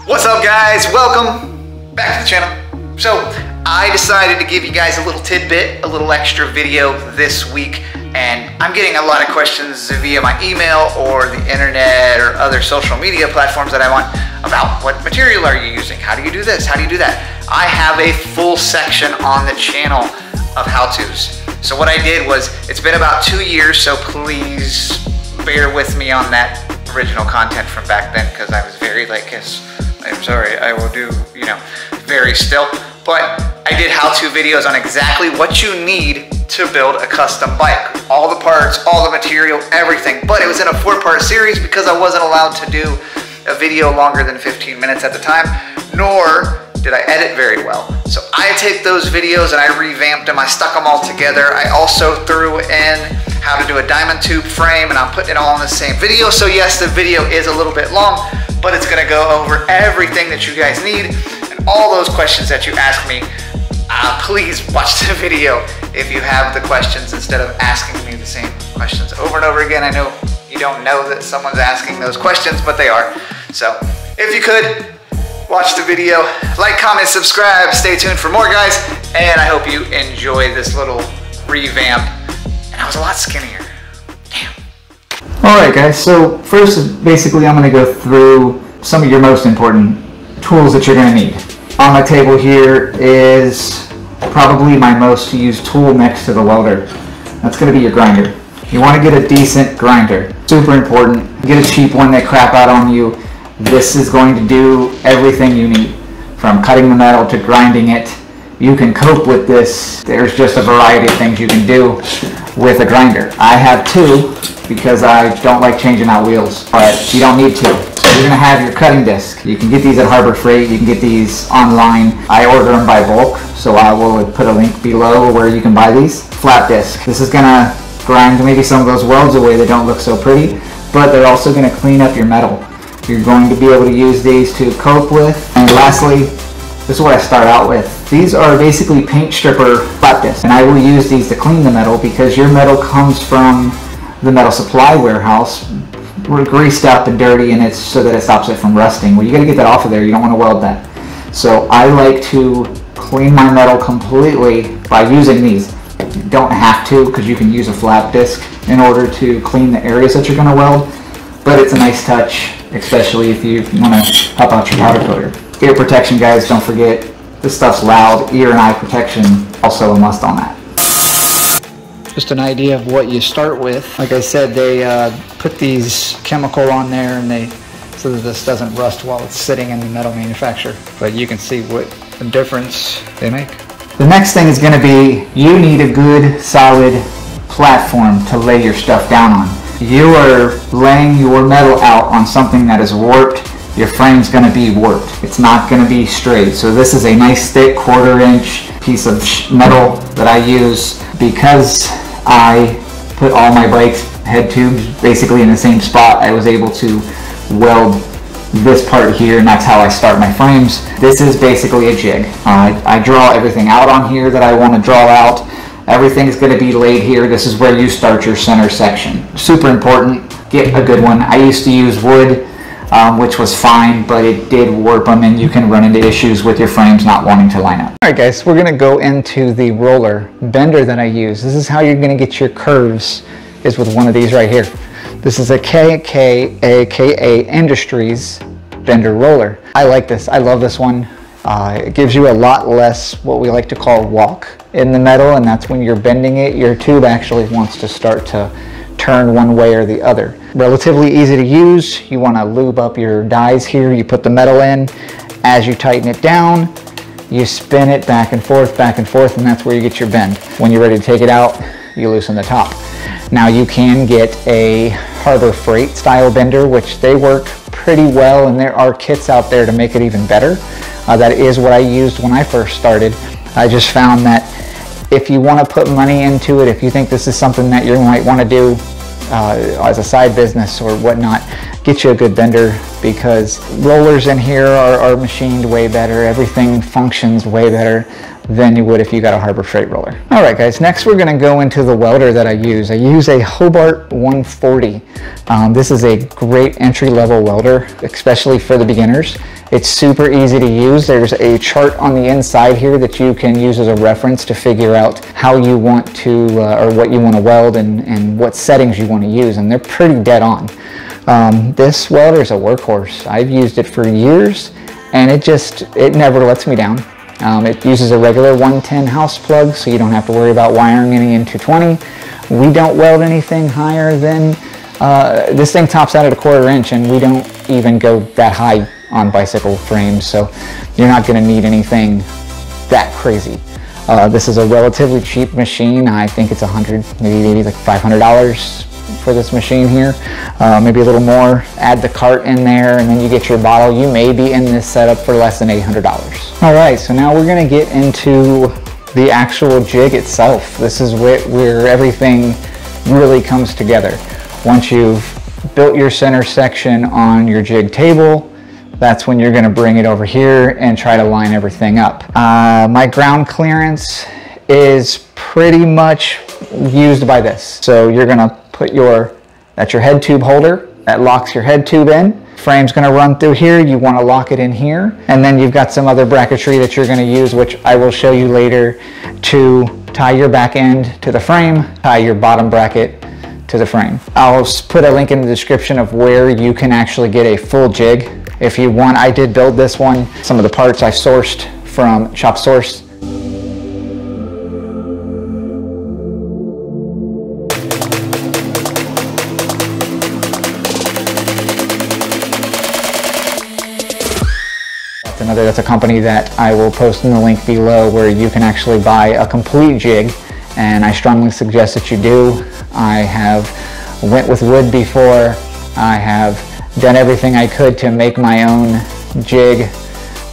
What's up, guys? Welcome back to the channel. So I decided to give you guys a little tidbit, a little extra video this week, and I'm getting a lot of questions via my email or the internet or other social media platforms that I want about what material are you using? How do you do this? How do you do that? I have a full section on the channel of how-tos. So what I did was, it's been about 2 years, so please bear with me on that original content from back then, because I was very like, yes, I'm sorry, I will do, very still. But I did how-to videos on exactly what you need to build a custom bike. All the parts, all the material, everything. But it was in a 4-part series because I wasn't allowed to do a video longer than 15 minutes at the time, nor did I edit very well. So I take those videos and I revamped them, I stuck them all together. I also threw in how to do a diamond tube frame, and I'm putting it all in the same video. So yes, the video is a little bit long, but it's gonna go over everything that you guys need and all those questions that you ask me. Please watch the video if you have the questions instead of asking me the same questions over and over again. I know you don't know that someone's asking those questions, but they are. So if you could, watch the video, like, comment, subscribe, stay tuned for more, guys, and I hope you enjoy this little revamp. And I was a lot skinnier. Damn. Alright guys, so first basically I'm going to go through some of your most important tools that you're going to need. On my table here is probably my most used tool next to the welder. That's going to be your grinder. You want to get a decent grinder. Super important. Get a cheap one that crap out on you. This is going to do everything you need, from cutting the metal to grinding it. You can cope with this. There's just a variety of things you can do with a grinder. I have two because I don't like changing out wheels, but you don't need to. So you're gonna have your cutting disc. You can get these at Harbor Freight. You can get these online. I order them by bulk, so I will put a link below where you can buy these. Flat disc. This is gonna grind maybe some of those welds away that don't look so pretty, but they're also gonna clean up your metal. You're going to be able to use these to cope with. And lastly, this is what I start out with. These are basically paint stripper flat discs, and I will use these to clean the metal because your metal comes from the metal supply warehouse greased up and dirty, and it's so that it stops it from rusting. Well, you got to get that off of there. You don't want to weld that. So I like to clean my metal completely by using these. You don't have to, because you can use a flat disc in order to clean the areas that you're going to weld, but it's a nice touch, especially if you want to help out your powder coater. Ear protection, guys, don't forget, this stuff's loud. Ear and eye protection, also a must on that. Just an idea of what you start with. Like I said, they put these chemical on there and so that this doesn't rust while it's sitting in the metal manufacturer. But you can see what the difference they make. The next thing is going to be, you need a good solid platform to lay your stuff down on. You are laying your metal out on something that is warped, your frame's going to be warped. It's not going to be straight. So this is a nice thick 1/4 inch piece of metal that I use because I put all my bike's head tubes basically in the same spot. I was able to weld this part here, and that's how I start my frames. This is basically a jig. I draw everything out on here that I want to draw out. Everything's going to be laid here. This is where you start your center section. Super important. Get a good one. I used to use wood, which was fine, but it did warp them, and you can run into issues with your frames not wanting to line up. All right, guys, we're going to go into the roller bender that I use. This is how you're going to get your curves, is with one of these right here. This is a KK, aka Industries bender roller. I like this. I love this one. It gives you a lot less what we like to call walk in the metal, and that's when you're bending it, your tube actually wants to start to turn one way or the other. Relatively easy to use. You want to lube up your dies here. You put the metal in. As you tighten it down, you spin it back and forth, and that's where you get your bend. When you're ready to take it out, you loosen the top. Now you can get a Harbor Freight style bender, which they work pretty well, and there are kits out there to make it even better. That is what I used when I first started. I just found that if you want to put money into it, if you think this is something that you might want to do as a side business or whatnot, get you a good bender, because rollers in here are machined way better. Everything functions way better than you would if you got a Harbor Freight roller. All right guys, next we're gonna go into the welder that I use. I use a Hobart 140. This is a great entry-level welder, especially for the beginners. It's super easy to use. There's a chart on the inside here that you can use as a reference to figure out how you want to, or what you want to weld and what settings you want to use, and they're pretty dead on. This welder is a workhorse. I've used it for years, and it never lets me down. It uses a regular 110 house plug, so you don't have to worry about wiring any in 220. We don't weld anything higher than, this thing tops out at a 1/4 inch, and we don't even go that high on bicycle frames, so you're not going to need anything that crazy. This is a relatively cheap machine. I think it's maybe like $500 for this machine here, maybe a little more. Add the cart in there and then you get your bottle. You may be in this setup for less than $800. All right, so now we're going to get into the actual jig itself. This is where everything really comes together. Once you've built your center section on your jig table, that's when you're going to bring it over here and try to line everything up. My ground clearance is pretty much used by this. So you're going to put that's your head tube holder that locks your head tube in. Frame's going to run through here. You want to lock it in here. And then you've got some other bracketry that you're going to use, which I will show you later, to tie your back end to the frame, tie your bottom bracket to the frame. I'll put a link in the description of where you can actually get a full jig. If you want, I did build this one. Some of the parts I sourced from Shop Source. That's a company that I will post in the link below, where you can actually buy a complete jig, and I strongly suggest that you do. I have went with wood before. I have done everything I could to make my own jig,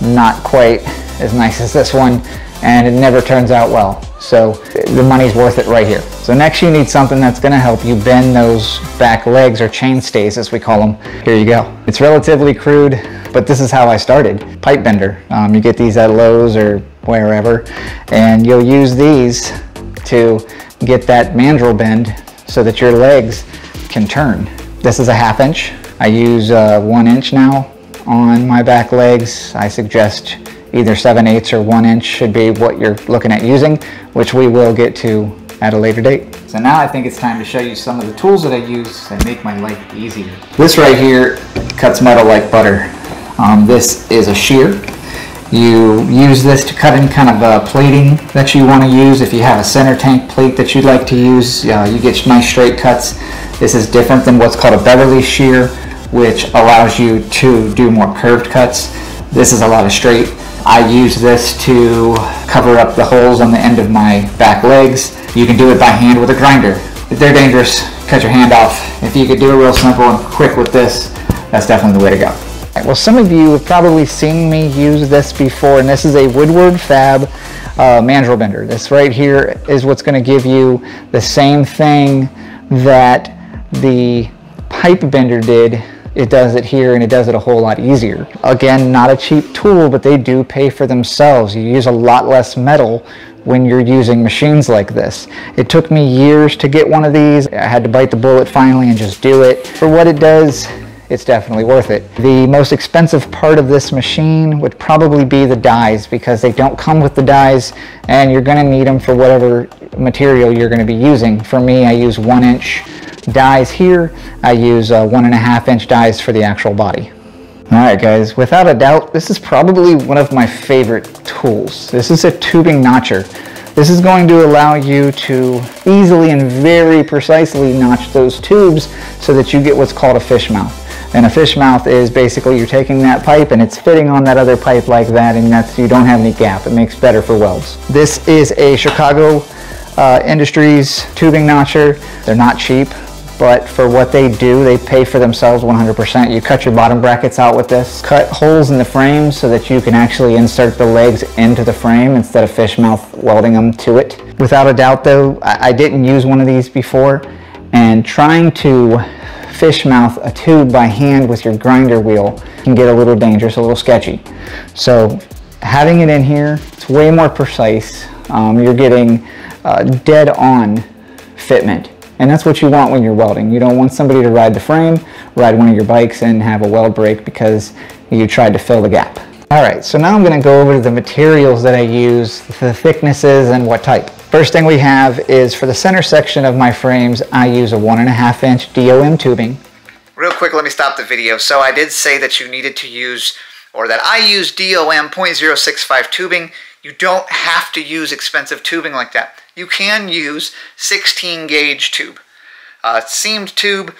not quite as nice as this one, and it never turns out well. So the money's worth it right here. So next you need something that's going to help you bend those back legs, or chain stays as we call them. Here you go. It's relatively crude, but this is how I started. Pipe bender. You get these at Lowe's or wherever, and you'll use these to get that mandrel bend so that your legs can turn. This is a 1/2 inch. I use 1 inch now on my back legs. I suggest either 7/8 or 1 inch should be what you're looking at using, which we will get to at a later date. So now I think it's time to show you some of the tools that I use that make my life easier. This right here cuts metal like butter. This is a shear. You use this to cut in kind of plating that you want to use. If you have a center tank plate that you'd like to use, you get nice straight cuts. This is different than what's called a Beverly shear, which allows you to do more curved cuts. This is a lot of straight. I use this to cover up the holes on the end of my back legs. You can do it by hand with a grinder. If they're dangerous, cut your hand off. If you could do it real simple and quick with this, that's definitely the way to go. Well, some of you have probably seen me use this before, and this is a Woodward Fab mandrel bender. This right here is what's going to give you the same thing that the pipe bender did. It does it here, and it does it a whole lot easier. Again, not a cheap tool, but they do pay for themselves. You use a lot less metal when you're using machines like this. It took me years to get one of these. I had to bite the bullet finally and just do it. For what it does, it's definitely worth it. The most expensive part of this machine would probably be the dies, because they don't come with the dies, and you're going to need them for whatever material you're going to be using. For me, I use 1 inch dies here. I use 1.5 inch dies for the actual body. Alright guys, without a doubt, this is probably one of my favorite tools. This is a tubing notcher. This is going to allow you to easily and very precisely notch those tubes so that you get what's called a fish mouth. And a fish mouth is basically you're taking that pipe and it's fitting on that other pipe like that, and you don't have any gap. It makes better for welds. This is a Chicago Industries tubing notcher. They're not cheap, but for what they do, they pay for themselves 100%. You cut your bottom brackets out with this. Cut holes in the frame so that you can actually insert the legs into the frame instead of fish mouth welding them to it. Without a doubt though, I didn't use one of these before, and trying to fish mouth a tube by hand with your grinder wheel can get a little dangerous, a little sketchy. So having it in here, it's way more precise. You're getting dead on fitment. And that's what you want when you're welding. You don't want somebody to ride the frame, ride one of your bikes and have a weld break because you tried to fill the gap. All right, so now I'm gonna go over the materials that I use, the thicknesses and what type. First thing we have is for the center section of my frames, I use a 1.5 inch DOM tubing. Real quick, let me stop the video. So I did say that you needed to use, or that I use DOM 0.065 tubing. You don't have to use expensive tubing like that. You can use 16 gauge tube. Seamed tube,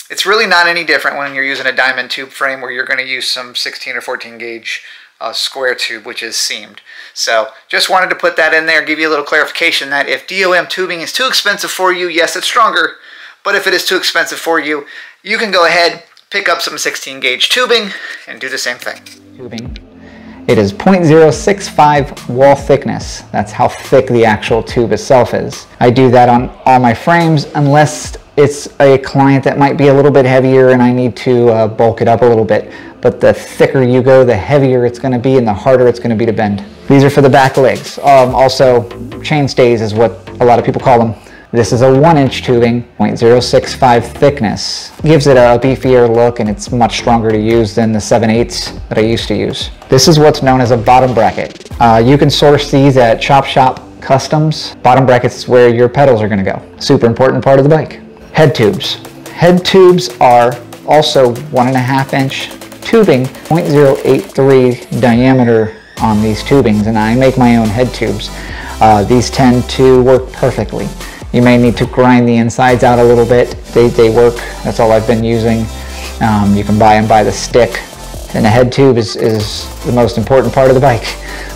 it's really not any different when you're using a diamond tube frame where you're going to use some 16 or 14 gauge square tube, which is seamed. So just wanted to put that in there, give you a little clarification that if DOM tubing is too expensive for you, yes, it's stronger, but if it is too expensive for you, you can go ahead, pick up some 16 gauge tubing and do the same thing. Tubing. It is 0.065 wall thickness. That's how thick the actual tube itself is. I do that on all my frames unless it's a client that might be a little bit heavier and I need to bulk it up a little bit. But the thicker you go, the heavier it's going to be and the harder it's going to be to bend. These are for the back legs. Also, chain stays is what a lot of people call them. This is a 1 inch tubing, 0.065 thickness. Gives it a beefier look and it's much stronger to use than the 7/8 that I used to use. This is what's known as a bottom bracket. You can source these at Chop Shop Customs. Bottom brackets is where your pedals are gonna go. Super important part of the bike. Head tubes. Head tubes are also 1.5 inch tubing, 0.083 diameter on these tubings, and I make my own head tubes. These tend to work perfectly. You may need to grind the insides out a little bit. They work. That's all I've been using. You can buy them by the stick. And the head tube is the most important part of the bike.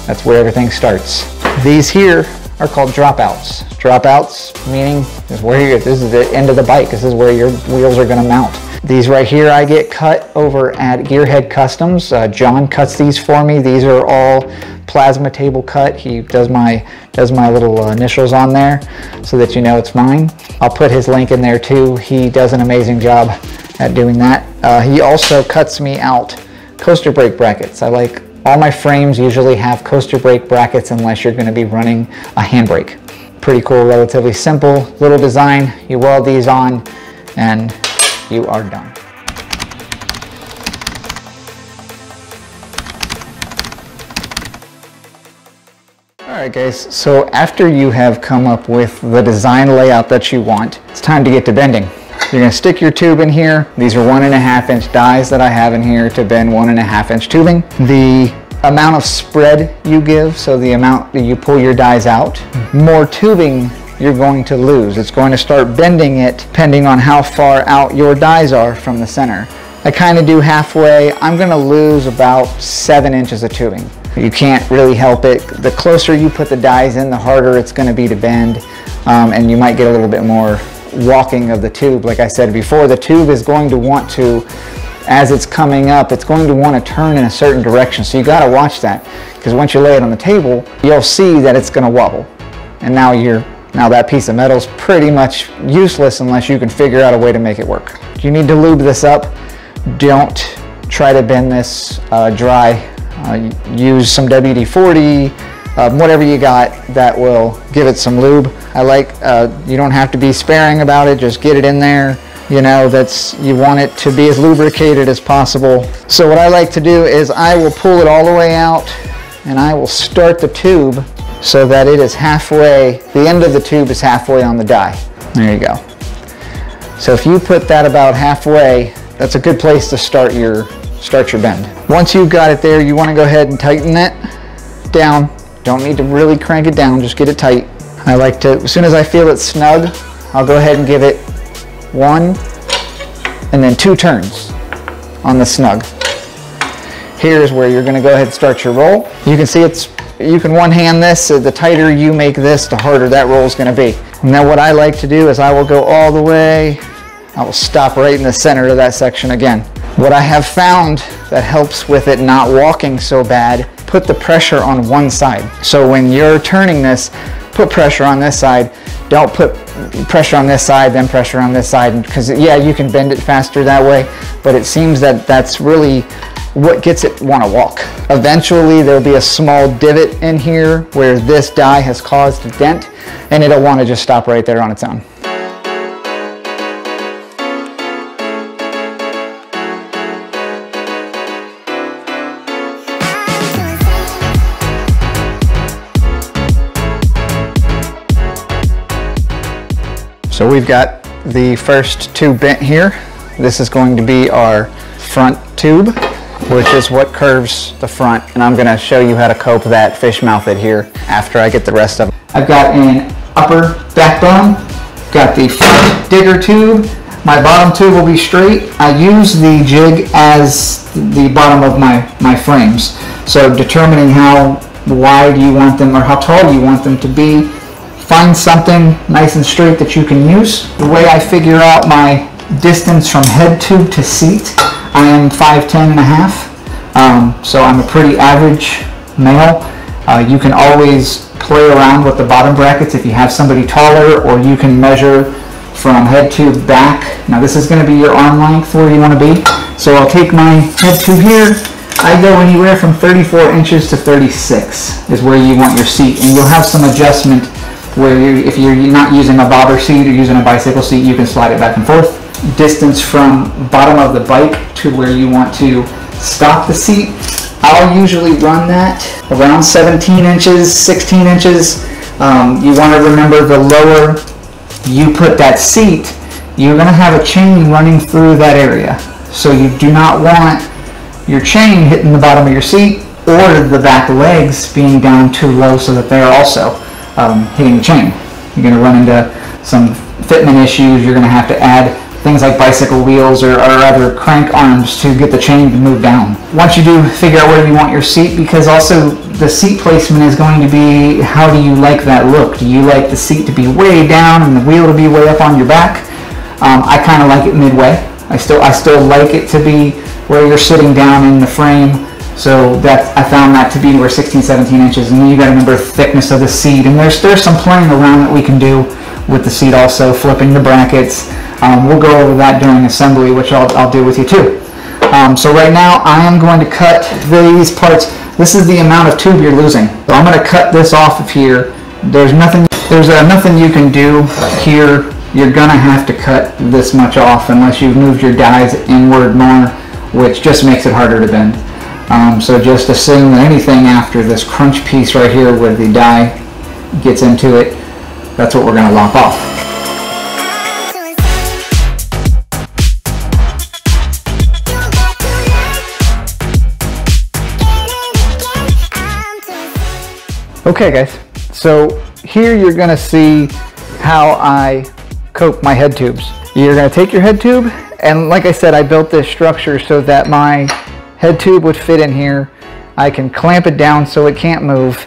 That's where everything starts. These here are called dropouts. Dropouts meaning this is the end of the bike. This is where your wheels are going to mount. These right here I get cut over at Gearhead Customs. John cuts these for me. These are all plasma table cut. He does my little initials on there so that you know it's mine. I'll put his link in there too. He does an amazing job at doing that. He also cuts me out coaster brake brackets. I like all my frames usually have coaster brake brackets unless you're going to be running a handbrake. Pretty cool, relatively simple little design. You weld these on and you are done. Alright guys, so after you have come up with the design layout that you want, it's time to get to bending. You're going to stick your tube in here. These are 1.5 inch dies that I have in here to bend 1.5 inch tubing. The amount of spread you give, so the amount that you pull your dies out, more tubing you're going to lose. It's going to start bending it depending on how far out your dies are from the center. I kind of do halfway. I'm going to lose about 7 inches of tubing. You can't really help it. The closer you put the dies in, the harder it's going to be to bend, and you might get a little bit more walking of the tube. Like I said before, the tube is going to want to, as it's coming up, it's going to want to turn in a certain direction. So you got to watch that, because once you lay it on the table, you'll see that it's going to wobble. And now that piece of metal is pretty much useless unless you can figure out a way to make it work. You need to lube this up. Don't try to bend this dry. Use some WD-40, whatever you got that will give it some lube. I like, you don't have to be sparing about it, just get it in there. You know, you want it to be as lubricated as possible. So what I like to do is I will pull it all the way out and I will start the tube so that it is halfway, the end of the tube is halfway on the die. There you go. So if you put that about halfway, that's a good place to start your bend. Once you've got it there, you want to go ahead and tighten it down. Don't need to really crank it down, just get it tight. I like to, as soon as I feel it snug, I'll go ahead and give it 1 and then 2 turns on the snug. Here's where you're going to go ahead and start your roll. You can see you can one hand this, so the tighter you make this, the harder that roll is going to be. Now what I like to do is I will go all the way, I will stop right in the center of that section again. What I have found that helps with it not walking so bad, put the pressure on one side. So when you're turning this, put pressure on this side. Don't put pressure on this side, then pressure on this side, because yeah, you can bend it faster that way, but it seems that that's really what gets it want to walk. Eventually there'll be a small divot in here where this die has caused a dent, and it'll want to just stop right there on its own. So we've got the first tube bent here. This is going to be our front tube, which is what curves the front, and I'm going to show you how to cope that fish mouth it here after I get the rest of it. I've got an upper backbone, got the front digger tube. My bottom tube will be straight. I use the jig as the bottom of my frames. So determining how wide you want them or how tall you want them to be, find something nice and straight that you can use. The way I figure out my distance from head tube to seat, I am 5'10" and a half, so I'm a pretty average male. You can always play around with the bottom brackets if you have somebody taller, or you can measure from head tube back. Now this is going to be your arm length where you want to be. So I'll take my head tube here. I go anywhere from 34 inches to 36 is where you want your seat, and you'll have some adjustment where if you're not using a bobber seat or using a bicycle seat, you can slide it back and forth. Distance from bottom of the bike to where you want to stop the seat, I'll usually run that around 17 inches, 16 inches. You want to remember, the lower you put that seat, you're going to have a chain running through that area. So you do not want your chain hitting the bottom of your seat, or the back legs being down too low so that they're also hitting the chain. You're going to run into some fitment issues. You're going to have to add things like bicycle wheels or other crank arms to get the chain to move down. Once you do figure out where you want your seat, because also the seat placement is going to be, how do you like that look? Do you like the seat to be way down and the wheel to be way up on your back? I kind of like it midway. I still like it to be where you're sitting down in the frame. So that I found that to be where 16, 17 inches, and then you got to remember thickness of the seat. And there's some playing around that we can do with the seat also, flipping the brackets. We'll go over that during assembly, which I'll do with you too. So right now I am going to cut these parts. This is the amount of tube you're losing. So I'm going to cut this off of here. There's nothing you can do here. You're going to have to cut this much off unless you've moved your dies inward more, which just makes it harder to bend. So just assume that anything after this crunch piece right here where the die gets into it, that's what we're going to lop off. Okay guys, so here you're going to see how I cope my head tubes. You're going to take your head tube, and like I said, I built this structure so that my head tube would fit in here. I can clamp it down so it can't move,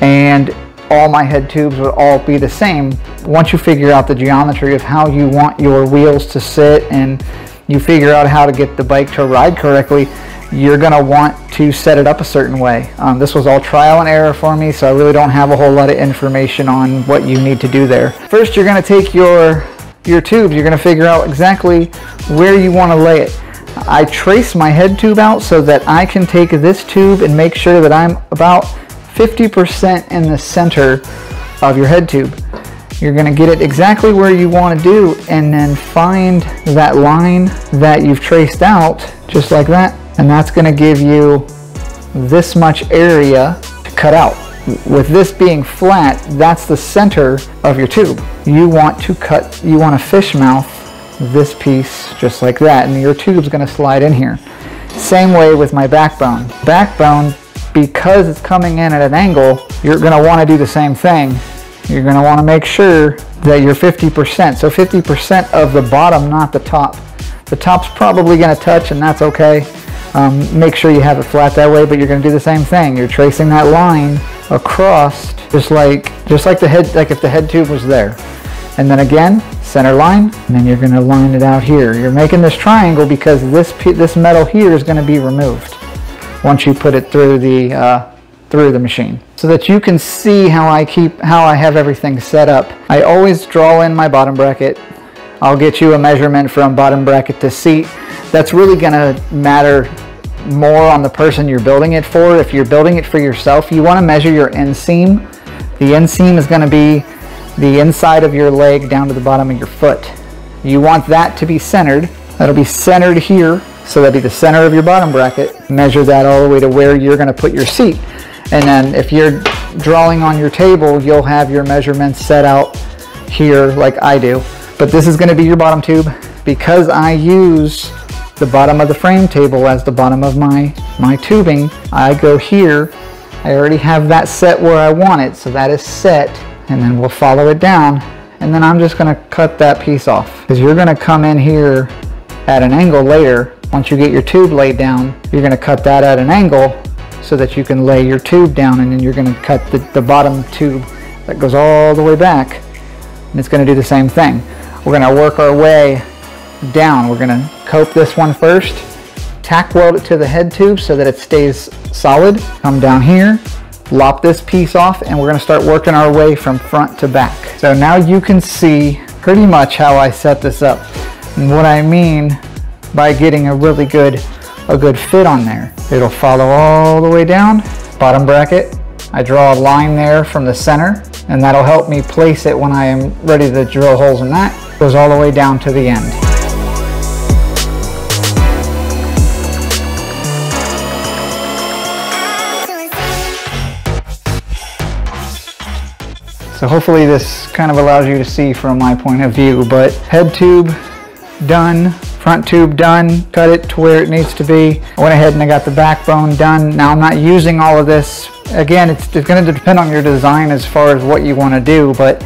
and all my head tubes would all be the same. Once you figure out the geometry of how you want your wheels to sit, and you figure out how to get the bike to ride correctly, you're going to want to set it up a certain way. This was all trial and error for me, so I really don't have a whole lot of information on what you need to do there. First, you're going to take your tubes. You're going to figure out exactly where you want to lay it. I trace my head tube out so that I can take this tube and make sure that I'm about 50% in the center of your head tube. You're going to get it exactly where you want to do, and then find that line that you've traced out, just like that, and that's going to give you this much area to cut out. With this being flat, that's the center of your tube. You want to fish mouth this piece just like that, and your tube's going to slide in here. Same way with my backbone. Backbone, because it's coming in at an angle, you're going to want to do the same thing. You're going to want to make sure that you're 50%. So 50% of the bottom, not the top. The top's probably going to touch, and that's okay. Make sure you have it flat that way, but you're going to do the same thing. You're tracing that line across, just like the head, like if the head tube was there. And then again, center line, and then you're going to line it out here. You're making this triangle because this metal here is going to be removed once you put it through the through the machine so that you can see how I have everything set up. I always draw in my bottom bracket. I'll get you a measurement from bottom bracket to seat. That's really gonna matter more on the person you're building it for. If you're building it for yourself, you wanna measure your inseam. The inseam is gonna be the inside of your leg down to the bottom of your foot. You want that to be centered. That'll be centered here, so that'll be the center of your bottom bracket. Measure that all the way to where you're gonna put your seat. And then if you're drawing on your table, you'll have your measurements set out here like I do. But this is gonna be your bottom tube. Because I use the bottom of the frame table as the bottom of my tubing, I go here. I already have that set where I want it, so that is set. And then we'll follow it down. And then I'm just gonna cut that piece off. Because you're gonna come in here at an angle later. Once you get your tube laid down, you're gonna cut that at an angle so that you can lay your tube down, and then you're gonna cut the bottom tube that goes all the way back, and it's gonna do the same thing. We're gonna work our way down. We're gonna cope this one first, tack weld it to the head tube so that it stays solid. Come down here, lop this piece off, and we're gonna start working our way from front to back. So now you can see pretty much how I set this up. And what I mean by getting a really good fit on there. It'll follow all the way down, bottom bracket. I draw a line there from the center, and that'll help me place it when I am ready to drill holes in that. Goes all the way down to the end. So hopefully this kind of allows you to see from my point of view, but head tube done. Front tube done, cut it to where it needs to be. I went ahead and I got the backbone done. Now I'm not using all of this. Again, it's going to depend on your design as far as what you want to do, but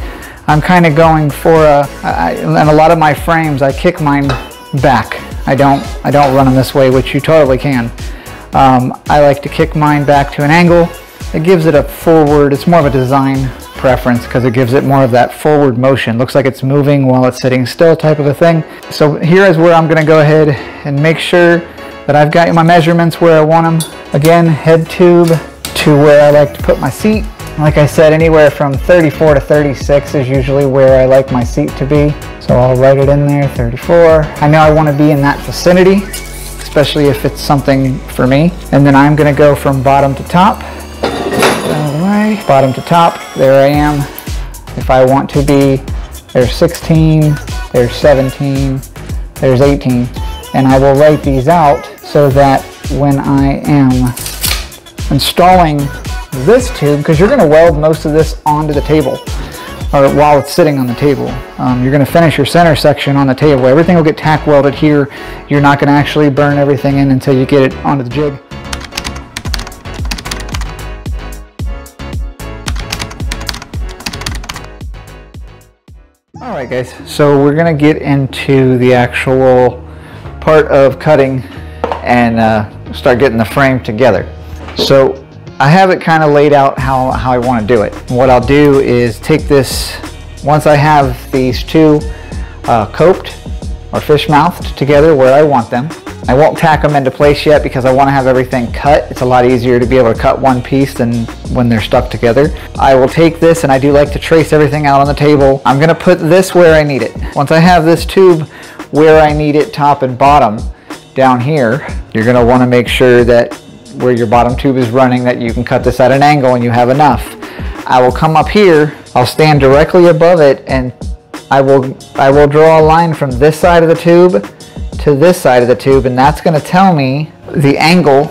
I'm kind of going for and a lot of my frames, I kick mine back. I don't run them this way, which you totally can. I like to kick mine back to an angle. It gives it a forward, it's more of a design preference because it gives it more of that forward motion. Looks like it's moving while it's sitting still type of a thing. So here is where I'm going to go ahead and make sure that I've got my measurements where I want them. Again, head tube to where I like to put my seat. Like I said, anywhere from 34 to 36 is usually where I like my seat to be. So I'll write it in there, 34. I know I want to be in that vicinity, especially if it's something for me. And then I'm going to go from bottom to top. Bottom to top, there I am. If I want to be, there's 16, there's 17, there's 18, and I will write these out so that when I am installing this tube, because you're going to weld most of this onto the table, or while it's sitting on the table. You're going to finish your center section on the table. Everything will get tack welded here. You're not going to actually burn everything in until you get it onto the jig. Alright guys, so we're going to get into the actual part of cutting and start getting the frame together. So I have it kind of laid out how I want to do it. What I'll do is take this, once I have these two coped or fish mouthed together where I want them. I won't tack them into place yet because I want to have everything cut. It's a lot easier to be able to cut one piece than when they're stuck together. I will take this, and I do like to trace everything out on the table. I'm going to put this where I need it. Once I have this tube where I need it, top and bottom, down here, you're going to want to make sure that where your bottom tube is running, that you can cut this at an angle and you have enough. I will come up here, I'll stand directly above it, and I will draw a line from this side of the tube to this side of the tube, and that's going to tell me the angle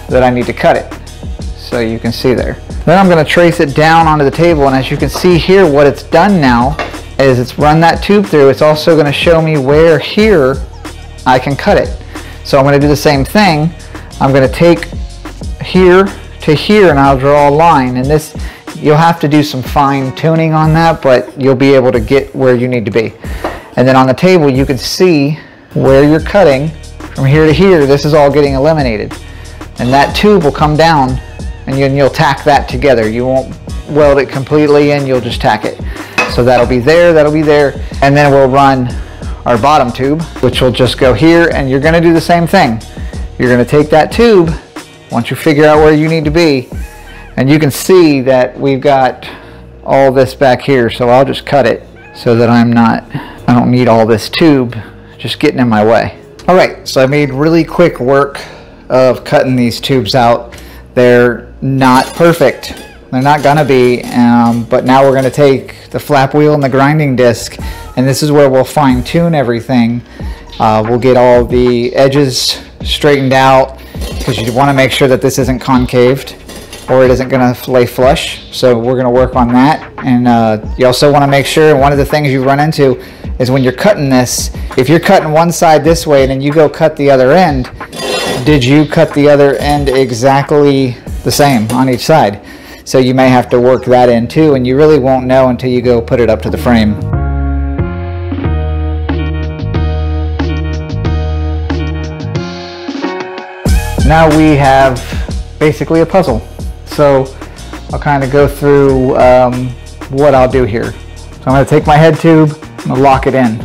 that I need to cut it. So you can see there. Then I'm going to trace it down onto the table, and as you can see here, what it's done now is it's run that tube through. It's also going to show me where here I can cut it. So I'm going to do the same thing. I'm going to take here to here, and I'll draw a line, and this, you'll have to do some fine tuning on that, but you'll be able to get where you need to be. And then on the table you can see where you're cutting from here to here. This is all getting eliminated, and that tube will come down, and you'll tack that together. You won't weld it completely in, you'll just tack it. So that'll be there, and then we'll run our bottom tube, which will just go here, and you're going to do the same thing. You're going to take that tube, once you figure out where you need to be, And you can see that we've got all this back here, so I'll just cut it so that I don't need all this tube just getting in my way. All right, so I made really quick work of cutting these tubes out. They're not perfect. They're not gonna be, but now we're gonna take the flap wheel and the grinding disc, and this is where we'll fine tune everything. We'll get all the edges straightened out, because you wanna make sure that this isn't concaved or it isn't gonna lay flush. So we're gonna work on that. And you also wanna make sure, and one of the things you run into is when you're cutting this, if you're cutting one side this way and then you go cut the other end, did you cut the other end exactly the same on each side? So you may have to work that in too, and you really won't know until you go put it up to the frame. Now we have basically a puzzle. So I'll kind of go through what I'll do here. So I'm going to take my head tube, I'm going to lock it in.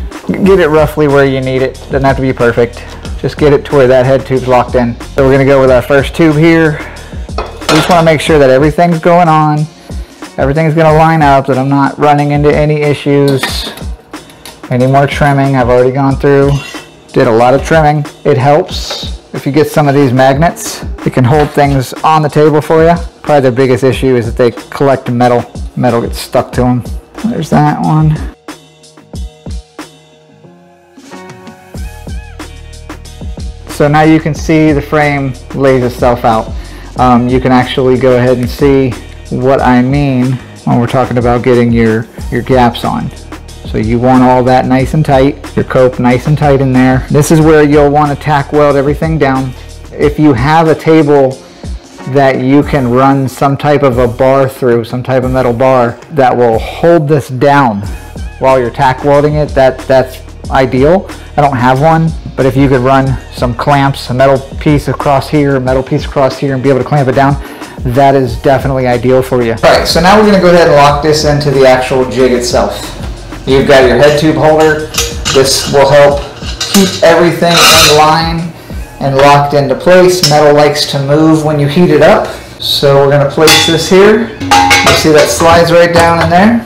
Get it roughly where you need it. Doesn't have to be perfect. Just get it to where that head tube's locked in. So we're going to go with our first tube here. We just want to make sure that everything's going on. Everything's going to line up, that I'm not running into any issues. Any more trimming, I've already gone through. Did a lot of trimming. It helps if you get some of these magnets. It can hold things on the table for you. Probably the biggest issue is that they collect metal. Metal gets stuck to them. There's that one. So now you can see the frame lays itself out. You can actually go ahead and see what I mean when we're talking about getting your gaps on. So you want all that nice and tight, your cope nice and tight in there. This is where you'll want to tack weld everything down. If you have a table that you can run some type of a bar through, some type of metal bar that will hold this down while you're tack welding it, that's ideal. I don't have one, but if you could run some clamps, a metal piece across here, a metal piece across here, and be able to clamp it down, that is definitely ideal for you. All right, so now we're going to go ahead and lock this into the actual jig itself. You've got your head tube holder. This will help keep everything in line and locked into place. Metal likes to move when you heat it up. So we're going to place this here. You see that slides right down in there.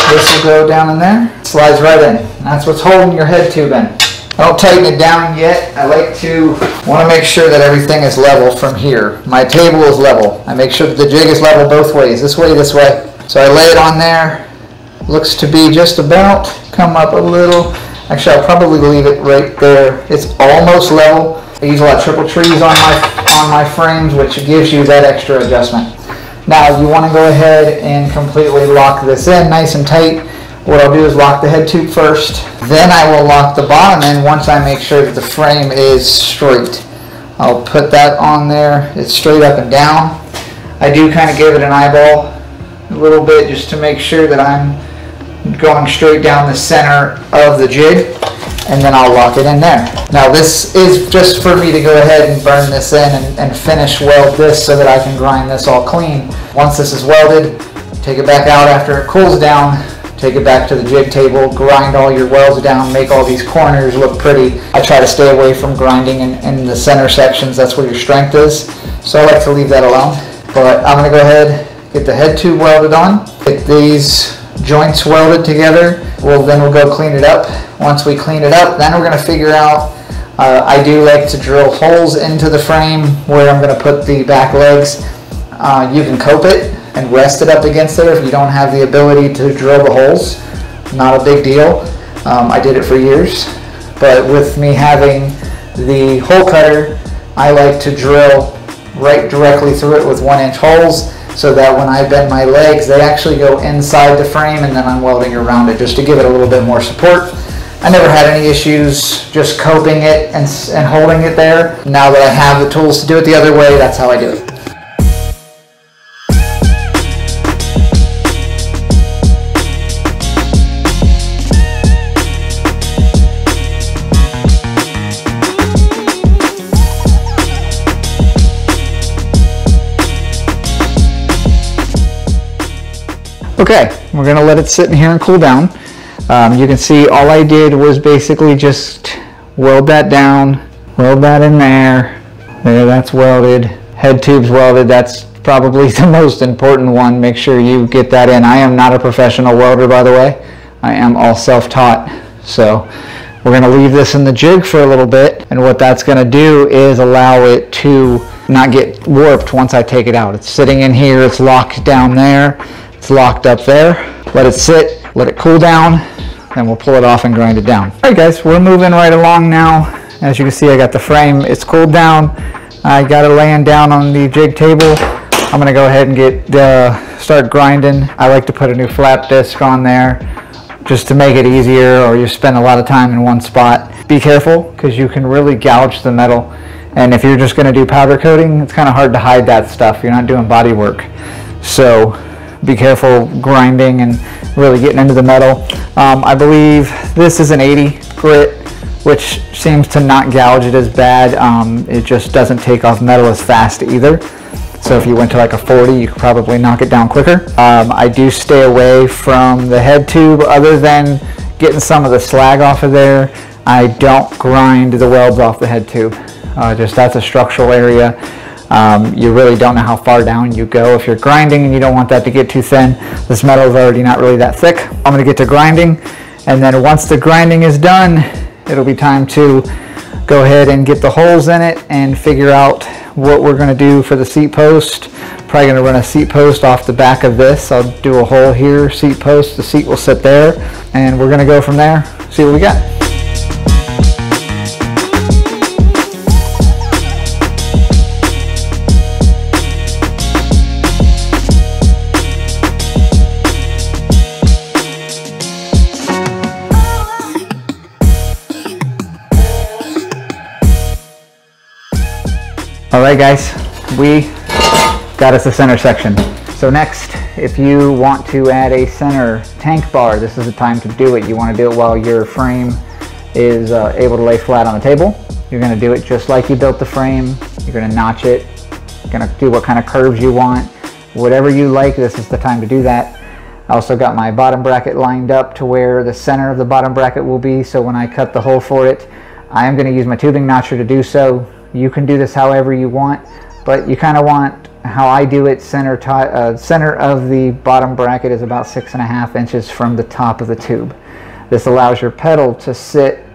This will go down in there. Slides right in. That's what's holding your head tube in. I don't tighten it down yet. I want to make sure that everything is level from here. My table is level. I make sure that the jig is level both ways, this way, this way. So I lay it on there. Looks to be just about, come up a little. Actually, I'll probably leave it right there. It's almost level. I use a lot of triple trees on my frames, which gives you that extra adjustment. Now you want to go ahead and completely lock this in nice and tight. What I'll do is lock the head tube first. Then I will lock the bottom in once I make sure that the frame is straight. I'll put that on there. It's straight up and down. I do kind of give it an eyeball a little bit just to make sure that I'm going straight down the center of the jig, and then I'll lock it in there. Now this is just for me to go ahead and burn this in and finish weld this so that I can grind this all clean. Once this is welded, take it back out after it cools down, take it back to the jig table, grind all your welds down, make all these corners look pretty. I try to stay away from grinding in the center sections. That's where your strength is. So I like to leave that alone. But I'm gonna go ahead, get the head tube welded on, get these joints welded together. Then we'll go clean it up. Once we clean it up, then we're gonna figure out, I do like to drill holes into the frame where I'm gonna put the back legs. You can cope it and rest it up against there if you don't have the ability to drill the holes. Not a big deal. I did it for years. But with me having the hole cutter, I like to drill right directly through it with 1-inch holes, so that when I bend my legs, they actually go inside the frame, and then I'm welding around it just to give it a little bit more support. I never had any issues just coping it and holding it there. Now that I have the tools to do it the other way, that's how I do it. Okay, we're going to let it sit in here and cool down. You can see all I did was basically just weld that down, weld that in there. There, that's welded. Head tube's welded, that's probably the most important one. Make sure you get that in. I am not a professional welder, by the way. I am all self-taught. So we're going to leave this in the jig for a little bit, and what that's going to do is allow it to not get warped once I take it out. It's sitting in here, it's locked down there, it's locked up there. Let it sit, let it cool down, then we'll pull it off and grind it down. All right guys, we're moving right along now. As you can see, I got the frame, it's cooled down. I got it laying down on the jig table. I'm going to go ahead and start grinding. I like to put a new flap disc on there just to make it easier, or you spend a lot of time in one spot. Be careful, because you can really gouge the metal, and if you're just going to do powder coating, it's kind of hard to hide that stuff. You're not doing body work, so be careful grinding and really getting into the metal. I believe this is an 80 grit, which seems to not gouge it as bad. It just doesn't take off metal as fast either. So if you went to like a 40, you could probably knock it down quicker. I do stay away from the head tube other than getting some of the slag off of there. I don't grind the welds off the head tube. Just that's a structural area. You really don't know how far down you go. If you're grinding and you don't want that to get too thin, this metal is already not really that thick. I'm going to get to grinding, and then once the grinding is done, it'll be time to go ahead and get the holes in it and figure out what we're going to do for the seat post. Probably going to run a seat post off the back of this. I'll do a hole here, seat post, the seat will sit there, and we're going to go from there, see what we got. Alright guys, we got us a center section. So next, if you want to add a center tank bar, this is the time to do it. You want to do it while your frame is able to lay flat on the table. You're going to do it just like you built the frame. You're going to notch it. You're going to do what kind of curves you want. Whatever you like, this is the time to do that. I also got my bottom bracket lined up to where the center of the bottom bracket will be, so when I cut the hole for it, I am going to use my tubing notcher to do so. You can do this however you want, but you kind of want, how I do it, center of the bottom bracket is about 6.5 inches from the top of the tube. This allows your pedal to sit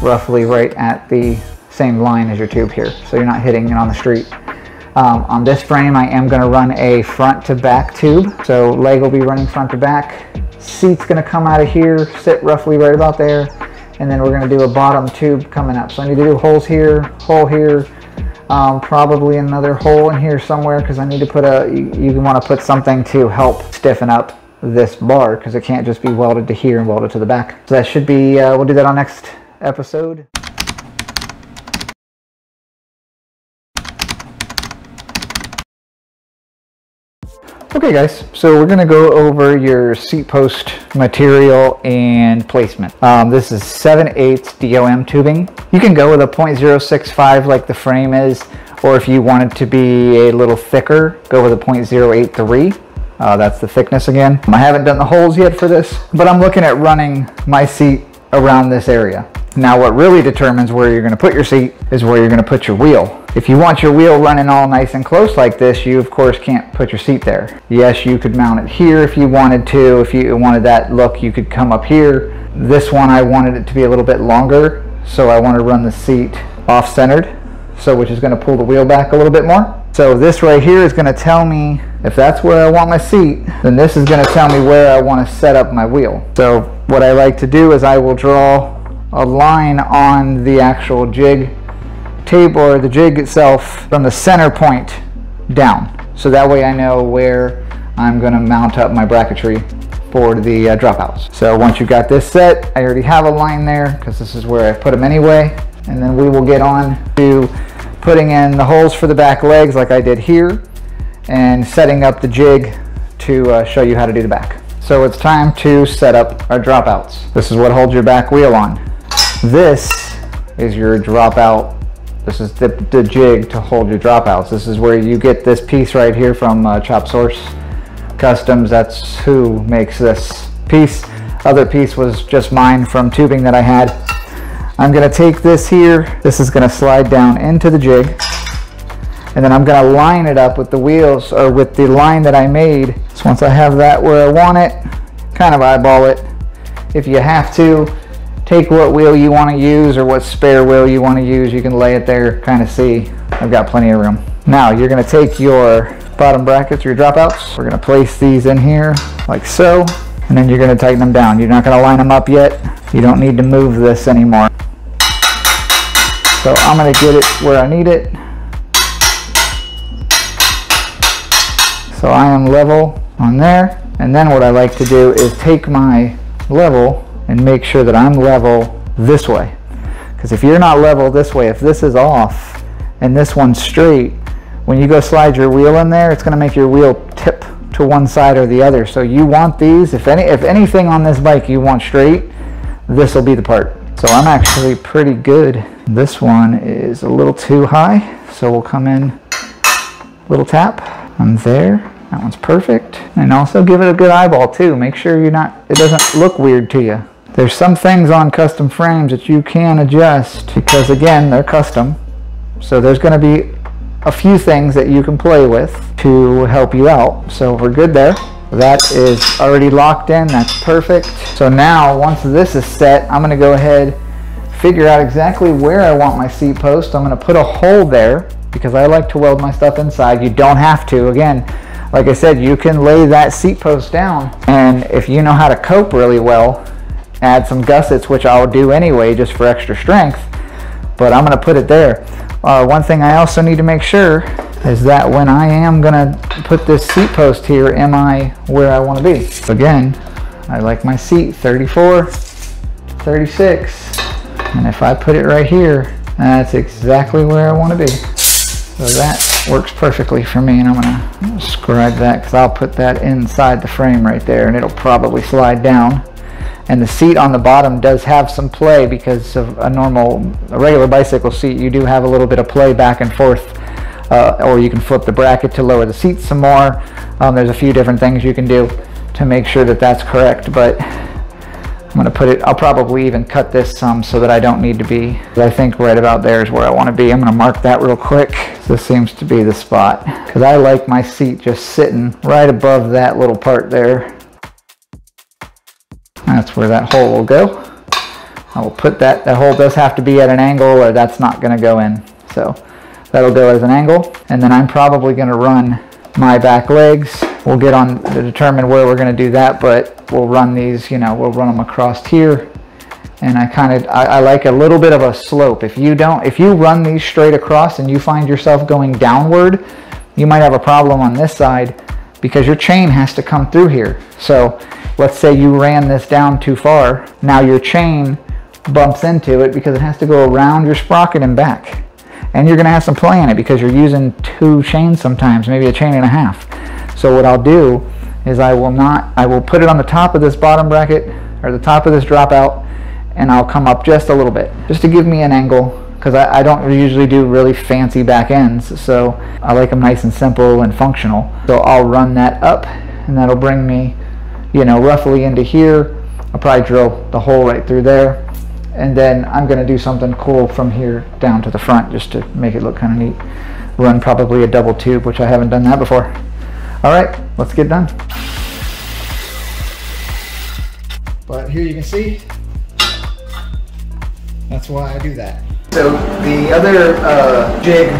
roughly right at the same line as your tube here, so you're not hitting it on the street. On this frame, I am going to run a front to back tube, so leg will be running front to back. Seat's going to come out of here, sit roughly right about there, and then we're going to do a bottom tube coming up. So I need to do holes here, hole here, probably another hole in here somewhere, because I need to put you want to put something to help stiffen up this bar, because it can't just be welded to here and welded to the back. So that should be, we'll do that on next episode. Okay guys, so we're going to go over your seat post material and placement. This is 7/8 DOM tubing. You can go with a .065 like the frame is, or if you want it to be a little thicker, go with a .083. That's the thickness again. I haven't done the holes yet for this, but I'm looking at running my seat around this area. Now what really determines where you're going to put your seat is where you're going to put your wheel. If you want your wheel running all nice and close like this, you of course can't put your seat there. Yes, you could mount it here if you wanted to. If you wanted that look, you could come up here. This one, I wanted it to be a little bit longer, so I want to run the seat off-centered, so which is going to pull the wheel back a little bit more. So this right here is going to tell me if that's where I want my seat, then this is going to tell me where I want to set up my wheel. So what I like to do is I will draw a line on the actual jig table, or the jig itself, from the center point down, so that way I know where I'm going to mount up my bracketry for the dropouts. So once you got this set, I already have a line there because this is where I put them anyway, and then we will get on to putting in the holes for the back legs like I did here, and setting up the jig to show you how to do the back. So it's time to set up our dropouts. This is what holds your back wheel on. This is your dropout. This is the jig to hold your dropouts. This is where you get this piece right here from Chop Source Customs. That's who makes this piece. Other piece was just mine from tubing that I had. I'm going to take this here. This is going to slide down into the jig. And then I'm going to line it up with the wheels, or with the line that I made. So once I have that where I want it, kind of eyeball it. If you have to, take what wheel you want to use or what spare wheel you want to use. You can lay it there, kind of see. I've got plenty of room. Now you're going to take your bottom brackets, your dropouts. We're going to place these in here like so, and then you're going to tighten them down. You're not going to line them up yet. You don't need to move this anymore. So I'm going to get it where I need it. So I am level on there. And then what I like to do is take my level and make sure that I'm level this way. Because if you're not level this way, if this is off and this one's straight, when you go slide your wheel in there, it's going to make your wheel tip to one side or the other. So you want these, if anything on this bike you want straight, this will be the part. So I'm actually pretty good. This one is a little too high, so we'll come in, little tap. I'm there. That one's perfect. And also give it a good eyeball too. Make sure it doesn't look weird to you. There's some things on custom frames that you can adjust because, again, they're custom. So there's going to be a few things that you can play with to help you out. So we're good there. That is already locked in. That's perfect. So now, once this is set, I'm going to go ahead, figure out exactly where I want my seat post. I'm going to put a hole there because I like to weld my stuff inside. You don't have to. Again, like I said, you can lay that seat post down, and if you know how to cope really well, add some gussets, which I'll do anyway just for extra strength, but I'm going to put it there. One thing I also need to make sure is that when I am going to put this seat post here, am I where I want to be? Again, I like my seat 34, 36, and if I put it right here, that's exactly where I want to be. So that works perfectly for me, and I'm going to scribe that because I'll put that inside the frame right there, and it'll probably slide down. And the seat on the bottom does have some play because of a regular bicycle seat. You do have a little bit of play back and forth, or you can flip the bracket to lower the seat some more. There's a few different things you can do to make sure that that's correct, but I'm going to put it, I'll probably even cut this some so that I don't need to be. I think right about there is where I want to be. I'm going to mark that real quick. This seems to be the spot because I like my seat just sitting right above that little part there. That's where that hole will go. I will put that hole does have to be at an angle or that's not going to go in. So that'll go as an angle. And then I'm probably going to run my back legs. We'll get on to determine where we're going to do that, but we'll run these, we'll run them across here. And I like a little bit of a slope. If you run these straight across and you find yourself going downward, you might have a problem on this side because your chain has to come through here. So let's say you ran this down too far. Now your chain bumps into it because it has to go around your sprocket and back. And you're going to have some play in it because you're using two chains sometimes, maybe a chain and a half. So what I'll do is I will put it on the top of this bottom bracket or the top of this dropout, and I'll come up just a little bit just to give me an angle because I don't usually do really fancy back ends, so I like them nice and simple and functional. So I'll run that up and that'll bring me roughly into here. I'll probably drill the hole right through there, and then I'm going to do something cool from here down to the front just to make it look kind of neat. Run probably a double tube, which I haven't done that before. All right, let's get done. But here you can see, that's why I do that. So the other jig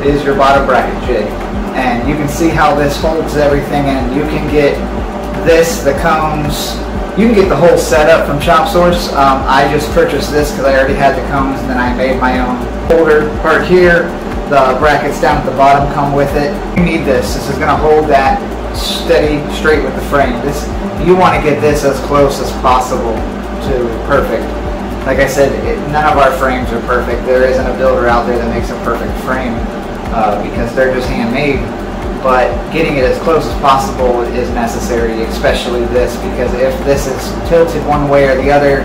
is your bottom bracket jig, and you can see how this holds everything in. You can get this, the cones, you can get the whole setup from Chop Source. I just purchased this because I already had the cones, and then I made my own holder part here. The brackets down at the bottom come with it. You need this. This is going to hold that steady, straight with the frame. You want to get this as close as possible to perfect. Like I said, none of our frames are perfect. There isn't a builder out there that makes a perfect frame because they're just handmade. But getting it as close as possible is necessary, especially this, because if this is tilted one way or the other,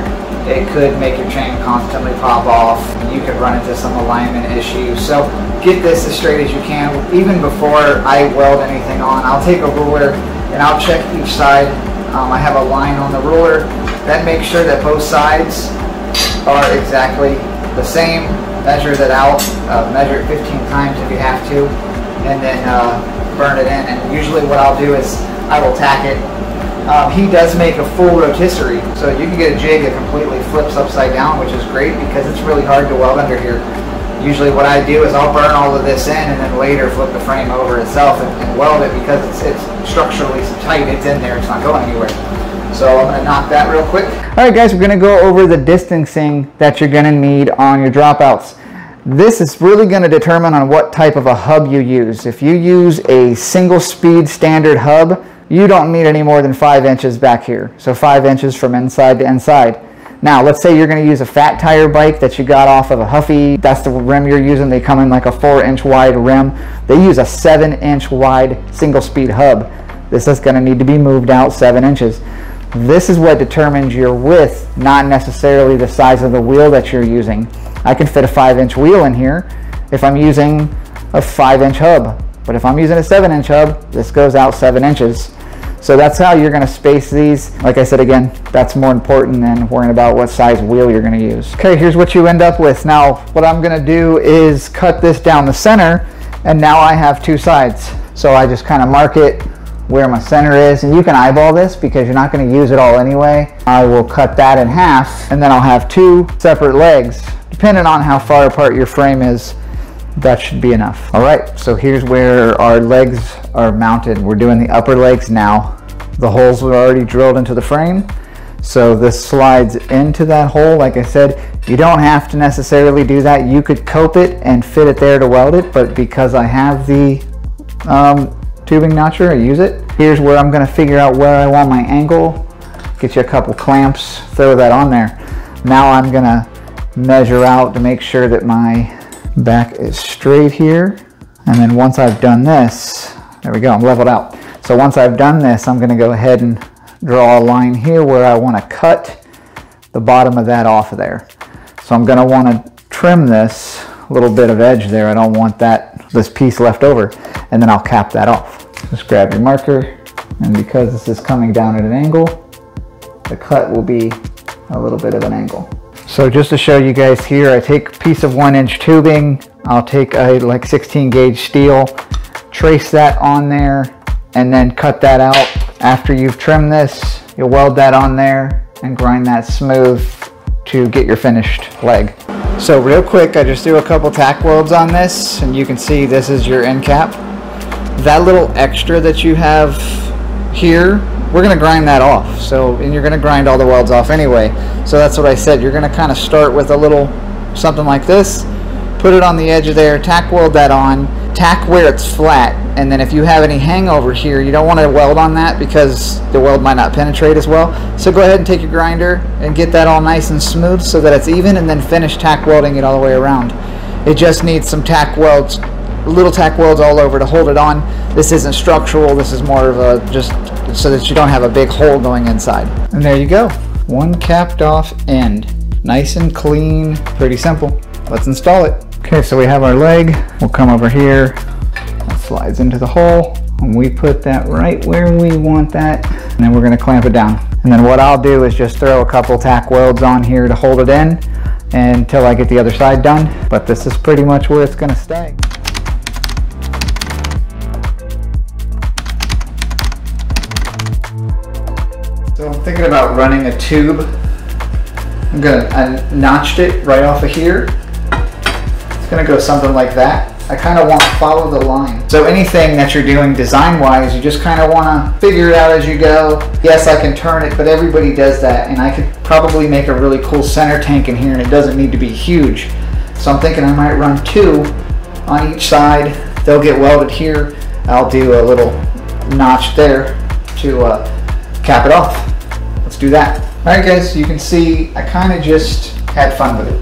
it could make your chain constantly pop off, and you could run into some alignment issues. So get this as straight as you can. Even before I weld anything on, I'll take a ruler and I'll check each side. I have a line on the ruler that makes sure that both sides are exactly the same. Measure that out, measure it 15 times if you have to. and then burn it in. And usually what I'll do is I will tack it. He does make a full rotisserie, so you can get a jig that completely flips upside down, which is great because it's really hard to weld under here. Usually what I do is I'll burn all of this in and then later flip the frame over itself and weld it because it's structurally tight, it's in there, it's not going anywhere. So I'm going to knock that real quick. Alright guys, we're going to go over the distancing that you're going to need on your dropouts. This is really going to determine on what type of a hub you use. If you use a single speed standard hub, you don't need any more than 5 inches back here. So 5 inches from inside to inside. Now, let's say you're going to use a fat tire bike that you got off of a Huffy. That's the rim you're using. They come in like a 4-inch wide rim. They use a 7-inch wide single speed hub. This is going to need to be moved out 7 inches. This is what determines your width, not necessarily the size of the wheel that you're using. I can fit a 5-inch wheel in here if I'm using a 5-inch hub. But if I'm using a 7-inch hub, this goes out 7 inches. So that's how you're going to space these. Like I said again, that's more important than worrying about what size wheel you're going to use. Okay, here's what you end up with. Now, what I'm going to do is cut this down the center, and now I have 2 sides. So I just kind of mark it where my center is, and you can eyeball this because you're not going to use it all anyway. I will cut that in half, and then I'll have 2 separate legs. Depending on how far apart your frame is, that should be enough. All right, so here's where our legs are mounted. We're doing the upper legs now. The holes were already drilled into the frame, so this slides into that hole. Like I said, you don't have to necessarily do that. You could cope it and fit it there to weld it, but because I have the tubing notcher, I use it. Here's where I'm going to figure out where I want my angle. Get you a couple clamps, throw that on there. Now I'm going to measure out to make sure that my back is straight here, and then once I've done this, there we go, I'm leveled out. So once I've done this, I'm going to go ahead and draw a line here where I want to cut the bottom of that off of there. So I'm going to want to trim this little bit of edge there. I don't want this piece left over, and then I'll cap that off. Just grab your marker, and because this is coming down at an angle, the cut will be a little bit of an angle. So just to show you guys here, I take a piece of 1-inch tubing, I'll take a like 16 gauge steel, trace that on there, and then cut that out. After you've trimmed this, you'll weld that on there and grind that smooth to get your finished leg. So real quick, I just do a couple tack welds on this, and you can see this is your end cap. That little extra that you have here, we're going to grind that off. So, and you're going to grind all the welds off anyway. So that's what I said. You're going to kind of start with a little something like this, put it on the edge of there, tack weld that on, tack where it's flat, and then if you have any hangover here, you don't want to weld on that because the weld might not penetrate as well. So go ahead and take your grinder and get that all nice and smooth so that it's even, and then finish tack welding it all the way around. It just needs some tack welds, little tack welds all over to hold it on. This isn't structural, this is more of a just so that you don't have a big hole going inside. And there you go, one capped off end. Nice and clean, pretty simple. Let's install it. Okay, so we have our leg. We'll come over here, that slides into the hole, and we put that right where we want that, and then we're gonna clamp it down. And then what I'll do is just throw a couple tack welds on here to hold it in until I get the other side done, but this is pretty much where it's gonna stay. So I'm thinking about running a tube. I notched it right off of here. It's gonna go something like that. I kind of want to follow the line. So anything that you're doing design-wise, you just kind of want to figure it out as you go. Yes, I can turn it, but everybody does that, and I could probably make a really cool center tank in here, and it doesn't need to be huge. So I'm thinking I might run 2 on each side. They'll get welded here. I'll do a little notch there to cap it off. Let's do that. All right, guys, you can see I kind of just had fun with it.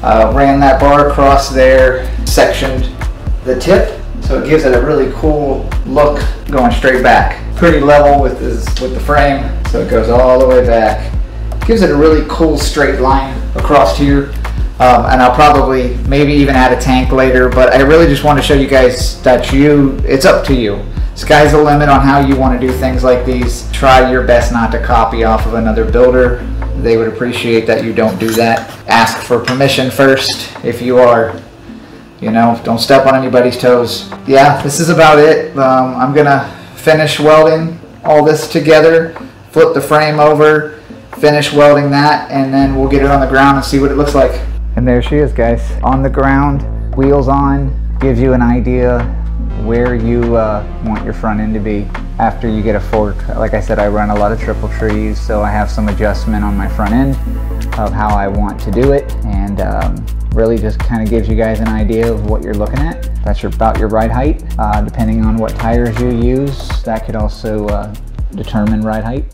Ran that bar across there, sectioned the tip, so it gives it a really cool look going straight back. Pretty level with the frame, so it goes all the way back. Gives it a really cool straight line across here. And I'll probably maybe even add a tank later, but I really just want to show you guys that it's up to you. Sky's the limit on how you want to do things like these. Try your best not to copy off of another builder. They would appreciate that you don't do that. Ask for permission first if you are You know, don't step on anybody's toes. Yeah, this is about it. I'm gonna finish welding all this together, flip the frame over, finish welding that, and then we'll get it on the ground and see what it looks like. And there she is, guys, on the ground, wheels on. Gives you an idea where you want your front end to be after you get a fork. Like I said, I run a lot of triple trees, so I have some adjustment on my front end of how I want to do it, and really just kind of gives you guys an idea of what you're looking at. That's about your ride height. Depending on what tires you use, that could also determine ride height.